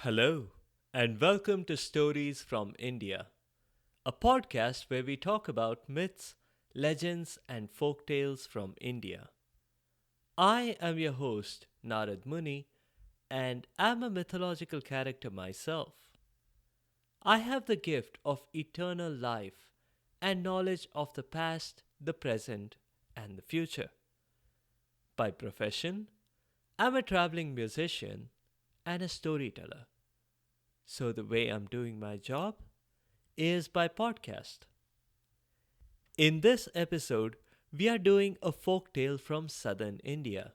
Hello, and welcome to Stories from India, a podcast where we talk about myths, legends, and folk tales from India. I am your host, Narad Muni, and am a mythological character myself. I have the gift of eternal life and knowledge of the past, the present, and the future. By profession, I'm a traveling musician and a storyteller. So, the way I'm doing my job is by podcast. In this episode, we are doing a folk tale from southern India.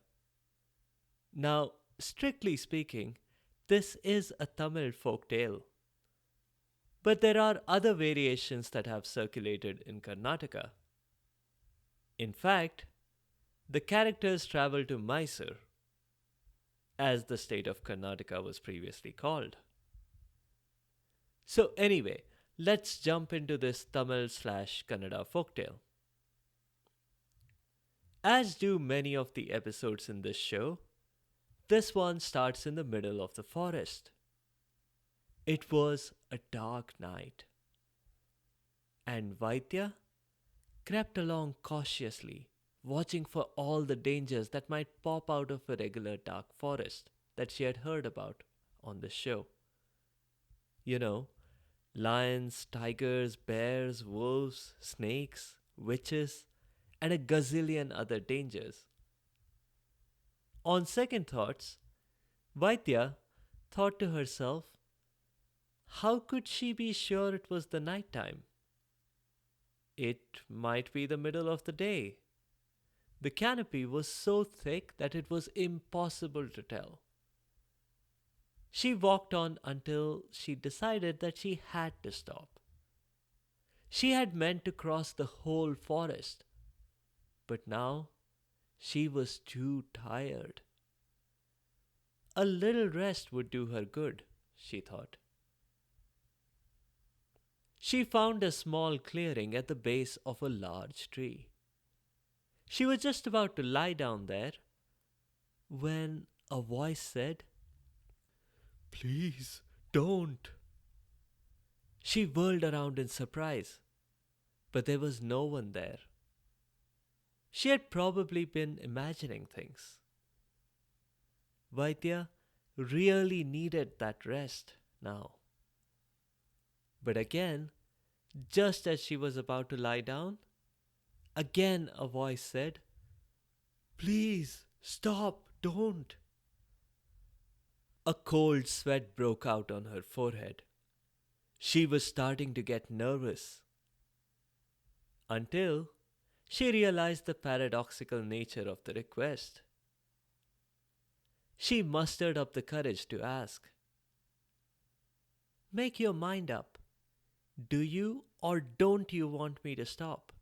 Now, strictly speaking, this is a Tamil folk tale, but there are other variations that have circulated in Karnataka. In fact, the characters travel to Mysore, as the state of Karnataka was previously called. So, anyway, let's jump into this Tamil slash Kannada folktale. As do many of the episodes in this show, this one starts in the middle of the forest. It was a dark night, and Vaidya crept along cautiously, watching for all the dangers that might pop out of a regular dark forest that she had heard about on the show. You know, lions, tigers, bears, wolves, snakes, witches, and a gazillion other dangers. On second thoughts, Vaidya thought to herself, how could she be sure it was the night time? It might be the middle of the day. The canopy was so thick that it was impossible to tell. She walked on until she decided that she had to stop. She had meant to cross the whole forest, but now she was too tired. A little rest would do her good, she thought. She found a small clearing at the base of a large tree. She was just about to lie down there when a voice said, "Please don't." She whirled around in surprise, but there was no one there. She had probably been imagining things. Vaidya really needed that rest now. But again, just as she was about to lie down, again a voice said, "Please stop, don't." A cold sweat broke out on her forehead. She was starting to get nervous until she realized the paradoxical nature of the request. She mustered up the courage to ask, "Make your mind up. Do you or don't you want me to stop?"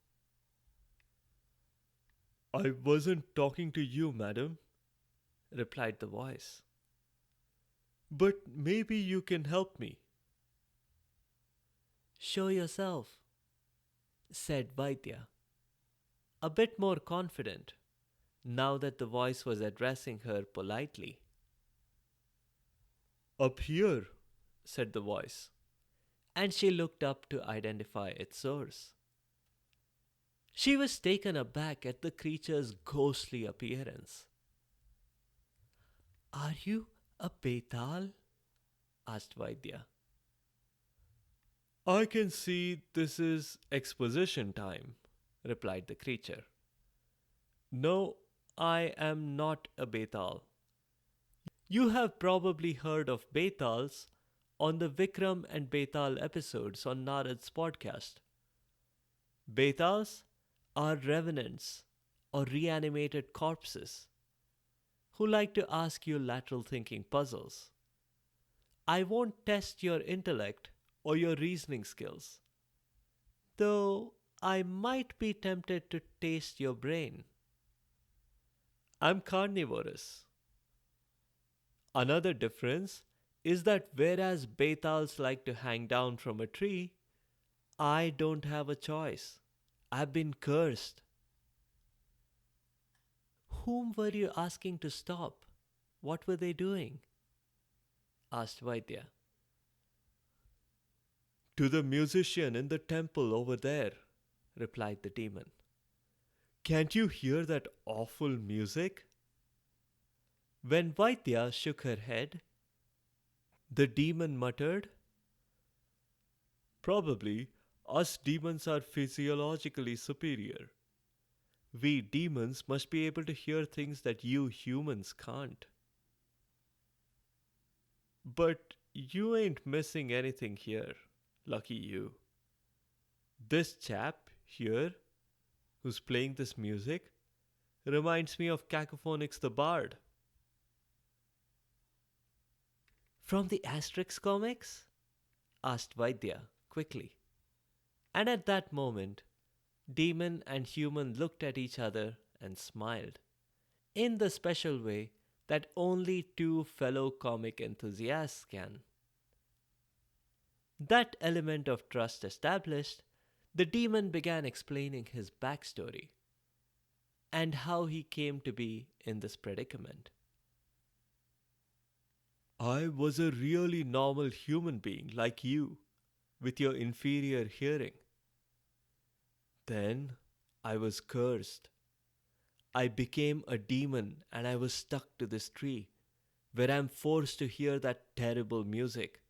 "I wasn't talking to you, madam," replied the voice. "But maybe you can help me." "Show yourself," said Vaidya, a bit more confident now that the voice was addressing her politely. "Up here," said the voice, and she looked up to identify its source. She was taken aback at the creature's ghostly appearance. "Are you a Betal?" asked Vaidya. "I can see this is exposition time," replied the creature. "No, I am not a Betal. You have probably heard of Betals on the Vikram and Betal episodes on Narad's podcast. Betals are revenants or reanimated corpses who like to ask you lateral thinking puzzles. I won't test your intellect or your reasoning skills, though I might be tempted to taste your brain. I'm carnivorous. Another difference is that whereas Betals like to hang down from a tree, I don't have a choice. I've been cursed." "Whom were you asking to stop? What were they doing?" asked Vaidya. To the musician in the temple over there, replied the demon. Can't you hear that awful music? When Vaidya shook her head, the demon muttered, probably us demons are physiologically superior. We demons must be able to hear things that you humans can't. But you ain't missing anything here, lucky you. This chap here, who's playing this music, reminds me of Cacophonix the Bard. From the Asterix comics? Asked Vaidya quickly. And at that moment, demon and human looked at each other and smiled, in the special way that only two fellow comic enthusiasts can. That element of trust established, the demon began explaining his backstory and how he came to be in this predicament. I was a really normal human being like you, with your inferior hearing. Then I was cursed. I became a demon and I was stuck to this tree, where I'm forced to hear that terrible music.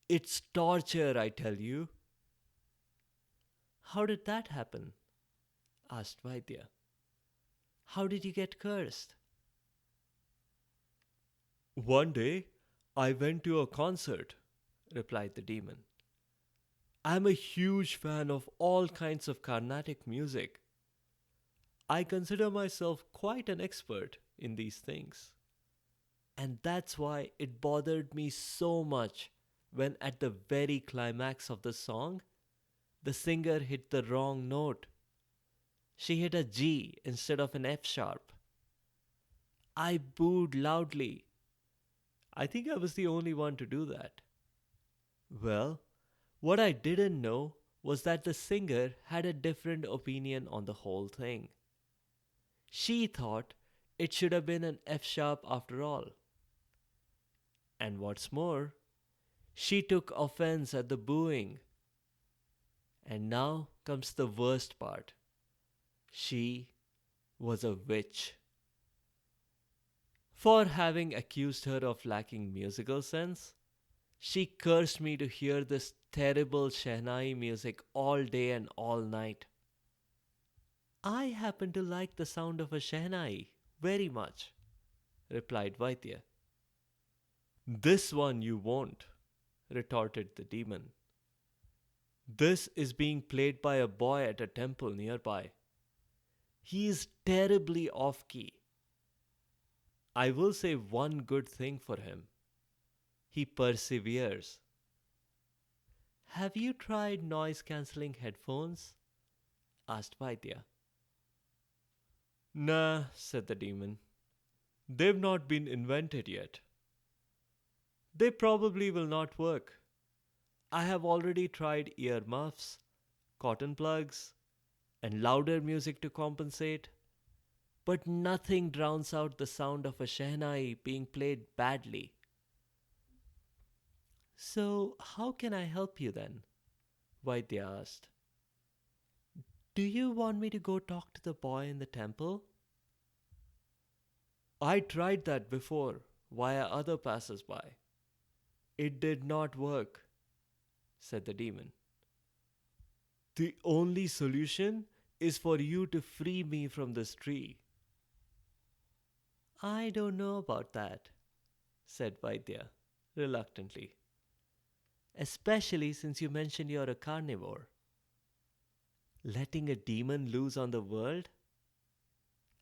It's torture, I tell you. How did that happen? Asked Vaidya. How did you get cursed? One day, I went to a concert, replied the demon. I'm a huge fan of all kinds of Carnatic music. I consider myself quite an expert in these things. And that's why it bothered me so much when, at the very climax of the song, the singer hit the wrong note. She hit a G instead of an F sharp. I booed loudly. I think I was the only one to do that. Well, what I didn't know was that the singer had a different opinion on the whole thing. She thought it should have been an F sharp after all. And what's more, she took offense at the booing. And now comes the worst part. She was a witch. For having accused her of lacking musical sense, she cursed me to hear this terrible Shehnai music all day and all night. I happen to like the sound of a Shehnai very much, replied Vaidya. This one you won't, retorted the demon. This is being played by a boy at a temple nearby. He is terribly off key. I will say one good thing for him. He perseveres. Have you tried noise cancelling headphones? Asked Vaidya. Nah, said the demon. They've not been invented yet. They probably will not work. I have already tried ear muffs, cotton plugs, and louder music to compensate, but nothing drowns out the sound of a Shehnai being played badly. So, how can I help you then? Vaidya asked. Do you want me to go talk to the boy in the temple? I tried that before via other passers-by. It did not work, said the demon. The only solution is for you to free me from this tree. I don't know about that, said Vaidya reluctantly. Especially since you mentioned you're a carnivore. Letting a demon loose on the world?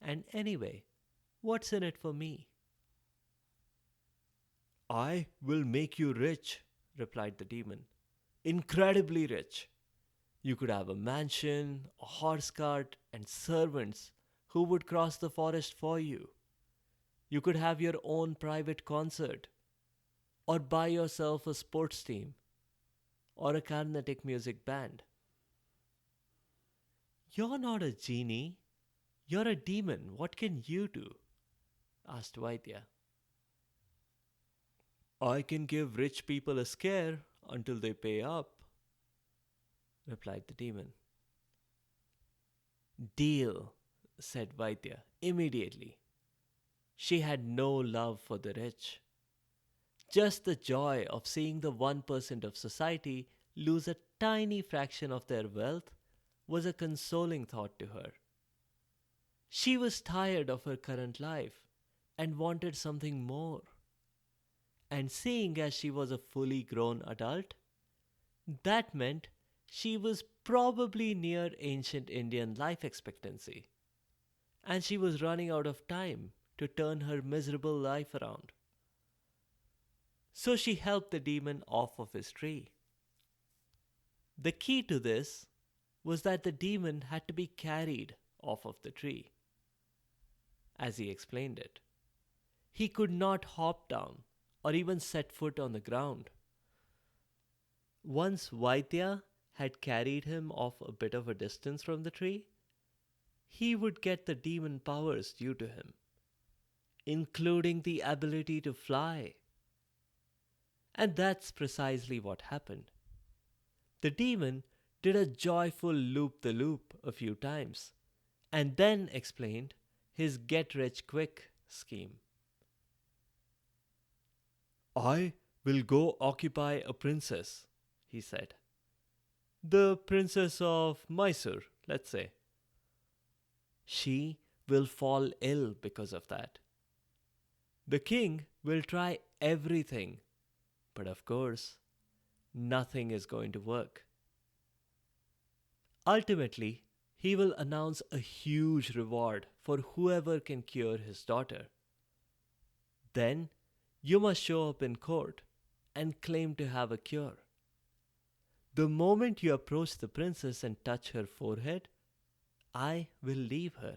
And anyway, what's in it for me? I will make you rich, replied the demon. Incredibly rich. You could have a mansion, a horse cart, and servants who would cross the forest for you. You could have your own private concert, or buy yourself a sports team, or a Carnatic music band. You're not a genie. You're a demon. What can you do? Asked Vaidya. I can give rich people a scare until they pay up, replied the demon. Deal, said Vaidya immediately. She had no love for the rich. Just the joy of seeing the 1% of society lose a tiny fraction of their wealth was a consoling thought to her. She was tired of her current life and wanted something more. And seeing as she was a fully grown adult, that meant she was probably near ancient Indian life expectancy, and she was running out of time to turn her miserable life around. So she helped the demon off of his tree. The key to this was that the demon had to be carried off of the tree, as he explained it. He could not hop down or even set foot on the ground. Once Vaidya had carried him off a bit of a distance from the tree, he would get the demon powers due to him, including the ability to fly. And that's precisely what happened. The demon did a joyful loop the loop a few times and then explained his get rich quick scheme. I will go occupy a princess, he said. The princess of Mysore, let's say. She will fall ill because of that. The king will try everything, but of course, nothing is going to work. Ultimately, he will announce a huge reward for whoever can cure his daughter. Then you must show up in court and claim to have a cure. The moment you approach the princess and touch her forehead, I will leave her.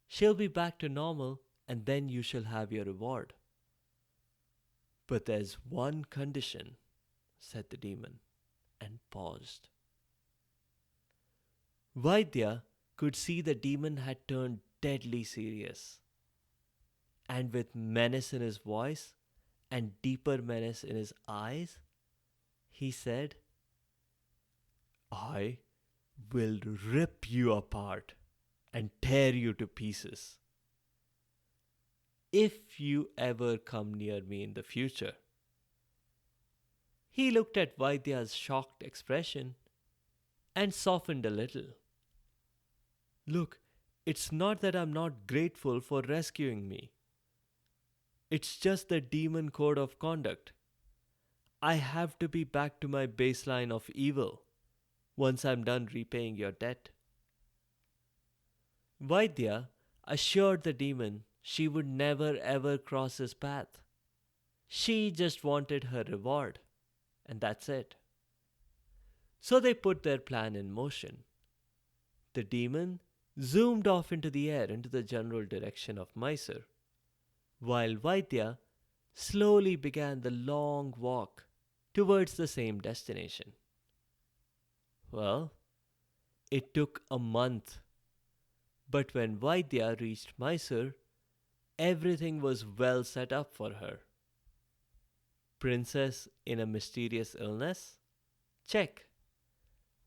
She'll be back to normal and then you shall have your reward. But there's one condition, said the demon, and paused. Vaidya could see the demon had turned deadly serious, and with menace in his voice and deeper menace in his eyes, he said, I will rip you apart and tear you to pieces if you ever come near me in the future. He looked at Vaidya's shocked expression and softened a little. Look, it's not that I'm not grateful for rescuing me. It's just the demon code of conduct. I have to be back to my baseline of evil once I'm done repaying your debt. Vaidya assured the demon she would never ever cross his path. She just wanted her reward, and that's it. So they put their plan in motion. The demon zoomed off into the air into the general direction of Mysore, while Vaidya slowly began the long walk towards the same destination. Well, it took a month, but when Vaidya reached Mysore, everything was well set up for her. Princess in a mysterious illness? Check.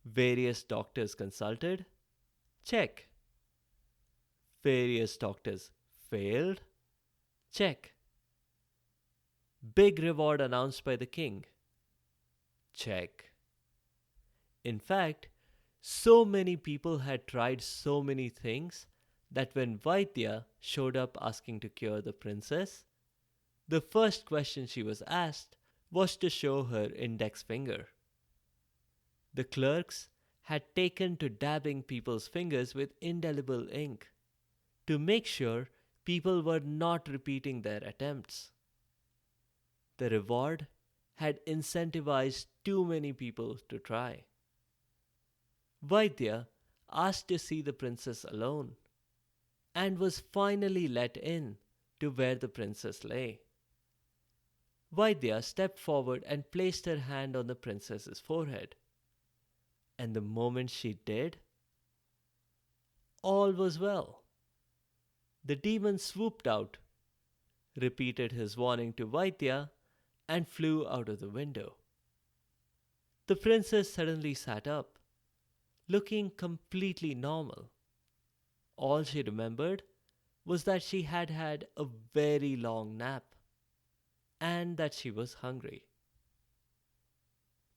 Various doctors consulted? Check. Various doctors failed? Check. Big reward announced by the king? Check. In fact, so many people had tried so many things that when Vaidya showed up asking to cure the princess, the first question she was asked was to show her index finger. The clerks had taken to dabbing people's fingers with indelible ink to make sure people were not repeating their attempts. The reward had incentivized too many people to try. Vaidya asked to see the princess alone and was finally let in to where the princess lay. Vaidya stepped forward and placed her hand on the princess's forehead. And the moment she did, all was well. The demon swooped out, repeated his warning to Vaidya, and flew out of the window. The princess suddenly sat up, looking completely normal. All she remembered was that she had had a very long nap and that she was hungry.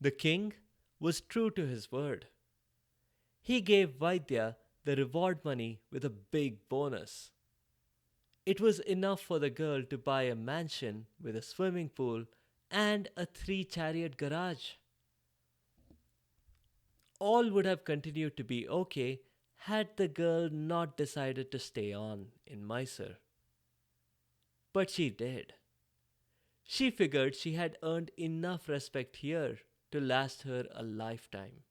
The king was true to his word. He gave Vaidya the reward money with a big bonus. It was enough for the girl to buy a mansion with a swimming pool and a three-chariot garage. All would have continued to be okay had the girl not decided to stay on in Mysore. But she did. She figured she had earned enough respect here to last her a lifetime.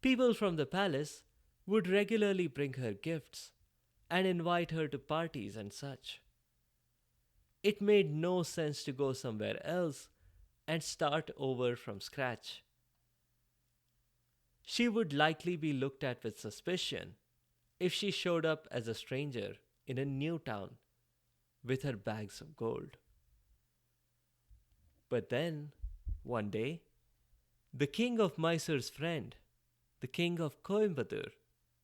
People from the palace would regularly bring her gifts and invite her to parties and such. It made no sense to go somewhere else and start over from scratch. She would likely be looked at with suspicion if she showed up as a stranger in a new town with her bags of gold. But then, one day, the king of Mysore's friend, the king of Coimbatore,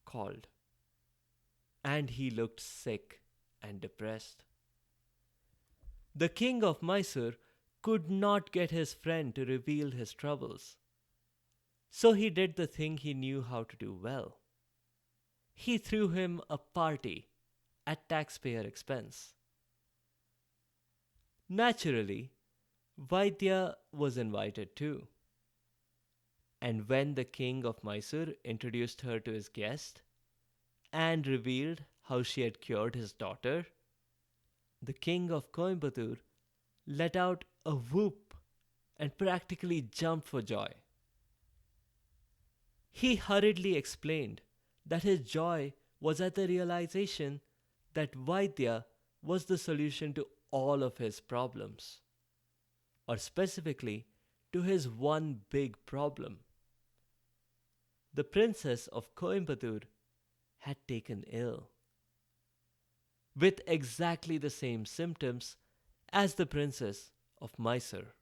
called, and he looked sick and depressed. The king of Mysore could not get his friend to reveal his troubles, so he did the thing he knew how to do well. He threw him a party at taxpayer expense. Naturally, Vaidya was invited too. And when the king of Mysore introduced her to his guest and revealed how she had cured his daughter, the king of Coimbatore let out a whoop and practically jumped for joy. He hurriedly explained that his joy was at the realization that Vaidya was the solution to all of his problems, or specifically to his one big problem. The princess of Coimbatore had taken ill, with exactly the same symptoms as the princess of Mysore.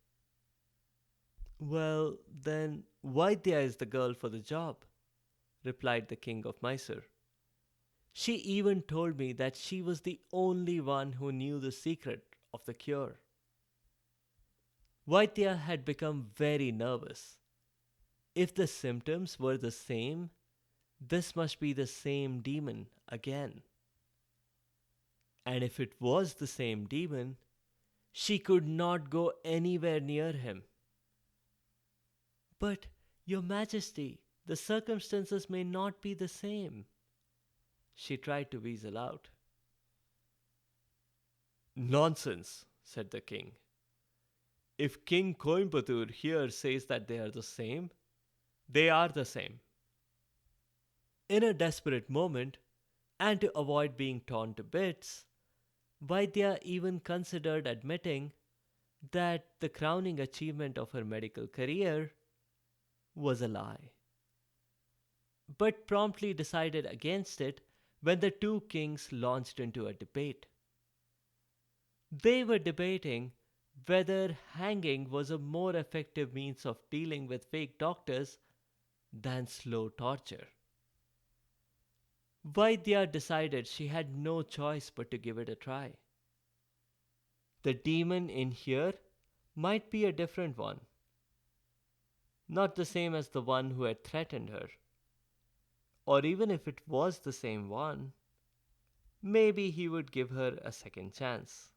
Well, then Vaidya is the girl for the job, replied the king of Mysore. She even told me that she was the only one who knew the secret of the cure. Vaidya had become very nervous. If the symptoms were the same, this must be the same demon again. And if it was the same demon, she could not go anywhere near him. But, Your Majesty, the circumstances may not be the same. She tried to weasel out. Nonsense, said the king. If King Coimbatore here says that they are the same, they are the same. In a desperate moment, and to avoid being torn to bits, Vaidya even considered admitting that the crowning achievement of her medical career was a lie, but promptly decided against it when the two kings launched into a debate. They were debating whether hanging was a more effective means of dealing with fake doctors than slow torture. Vaidya decided she had no choice but to give it a try. The demon in here might be a different one, not the same as the one who had threatened her. Or even if it was the same one, maybe he would give her a second chance.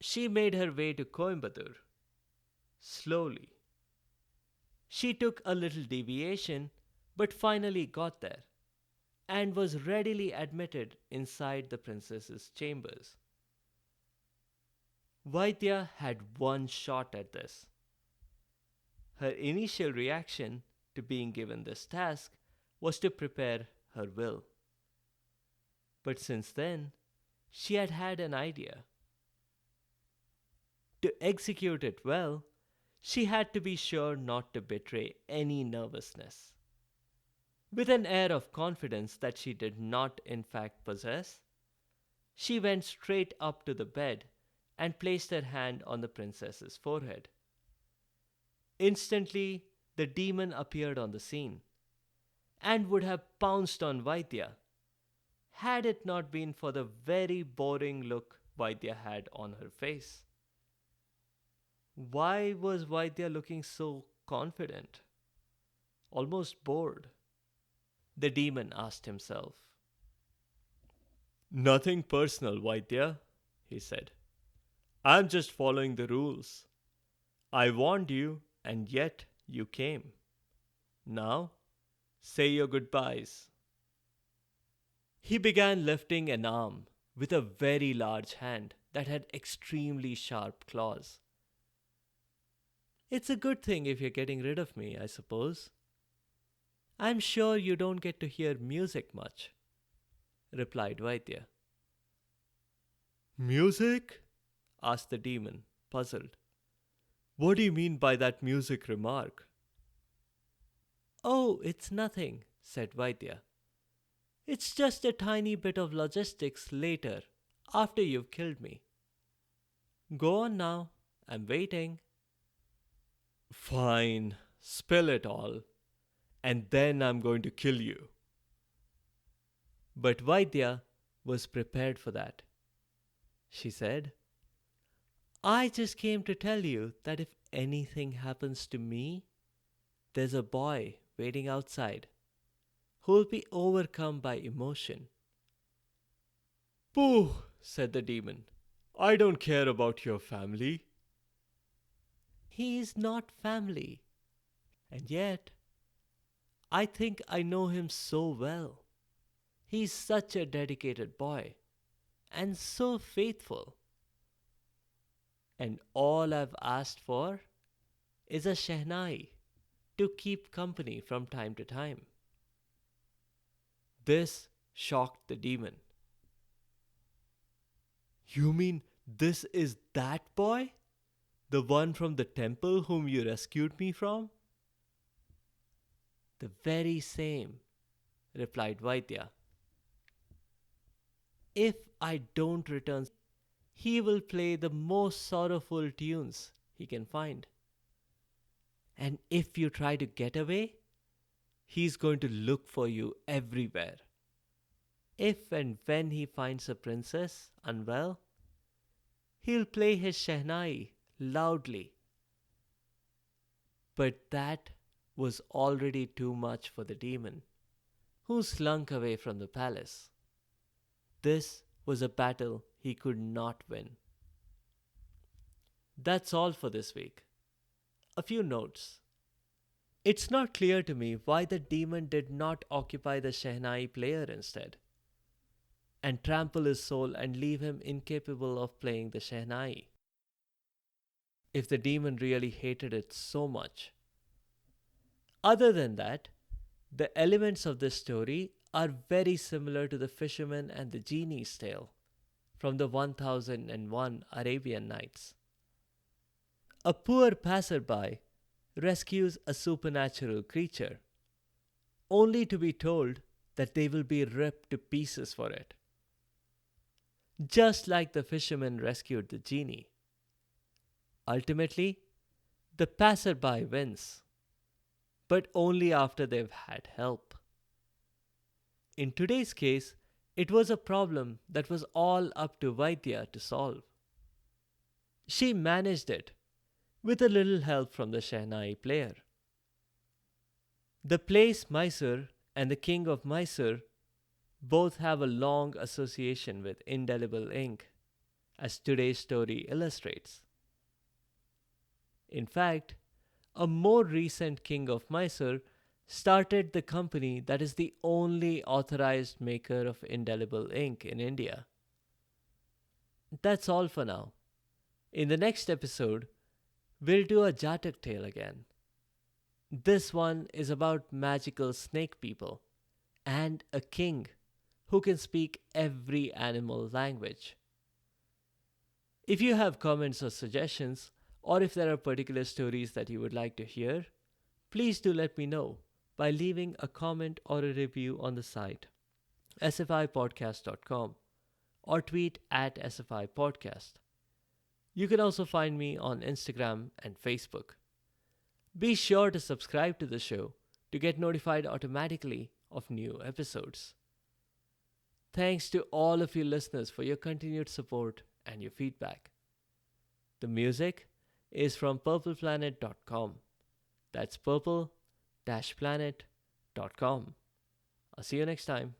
She made her way to Coimbatore, slowly. She took a little deviation, but finally got there, and was readily admitted inside the princess's chambers. Vaidya had one shot at this. Her initial reaction to being given this task was to prepare her will. But since then, she had had an idea. To execute it well, she had to be sure not to betray any nervousness. With an air of confidence that she did not in fact possess, she went straight up to the bed and placed her hand on the princess's forehead. Instantly, the demon appeared on the scene and would have pounced on Vaidya had it not been for the very boring look Vaidya had on her face. Why was Vaidya looking so confident, almost bored? The demon asked himself. Nothing personal, Vaidya, he said. I'm just following the rules. I warned you, and yet you came. Now, say your goodbyes. He began lifting an arm with a very large hand that had extremely sharp claws. It's a good thing if you're getting rid of me, I suppose. I'm sure you don't get to hear music much, replied Vaidya. Music? Asked the demon, puzzled. What do you mean by that music remark? Oh, it's nothing, said Vaidya. It's just a tiny bit of logistics later, after you've killed me. Go on now, I'm waiting. Fine, spill it all, and then I'm going to kill you. But Vaidya was prepared for that. She said, I just came to tell you that if anything happens to me, there's a boy waiting outside who will be overcome by emotion. Pooh, said the demon. I don't care about your family. He is not family, and yet I think I know him so well. He's such a dedicated boy and so faithful. And all I've asked for is a Shehnai to keep company from time to time. This shocked the demon. You mean this is that boy? The one from the temple whom you rescued me from? The very same, replied Vaidya. If I don't return, he will play the most sorrowful tunes he can find. And if you try to get away, he's going to look for you everywhere. If and when he finds a princess unwell, he'll play his Shehnai loudly. But that was already too much for the demon, who slunk away from the palace. This was a battle he could not win. That's all for this week. A few notes. It's not clear to me why the demon did not occupy the Shehnai player instead, and trample his soul and leave him incapable of playing the Shehnai. If the demon really hated it so much. Other than that, the elements of this story are very similar to the fisherman and the genie's tale from the 1001 Arabian Nights. A poor passerby rescues a supernatural creature, only to be told that they will be ripped to pieces for it. Just like the fisherman rescued the genie. Ultimately, the passerby wins, but only after they've had help. In today's case, it was a problem that was all up to Vaidya to solve. She managed it with a little help from the Shehnai player. The place Mysore and the king of Mysore both have a long association with indelible ink, as today's story illustrates. In fact, a more recent king of Mysore started the company that is the only authorized maker of indelible ink in India. That's all for now. In the next episode, we'll do a Jatak tale again. This one is about magical snake people and a king who can speak every animal language. If you have comments or suggestions, or if there are particular stories that you would like to hear, please do let me know by leaving a comment or a review on the site sfipodcast.com or tweet at sfipodcast. You can also find me on Instagram and Facebook. Be sure to subscribe to the show to get notified automatically of new episodes. Thanks to all of you listeners for your continued support and your feedback. The music is from purpleplanet.com. That's purple-planet.com. I'll see you next time.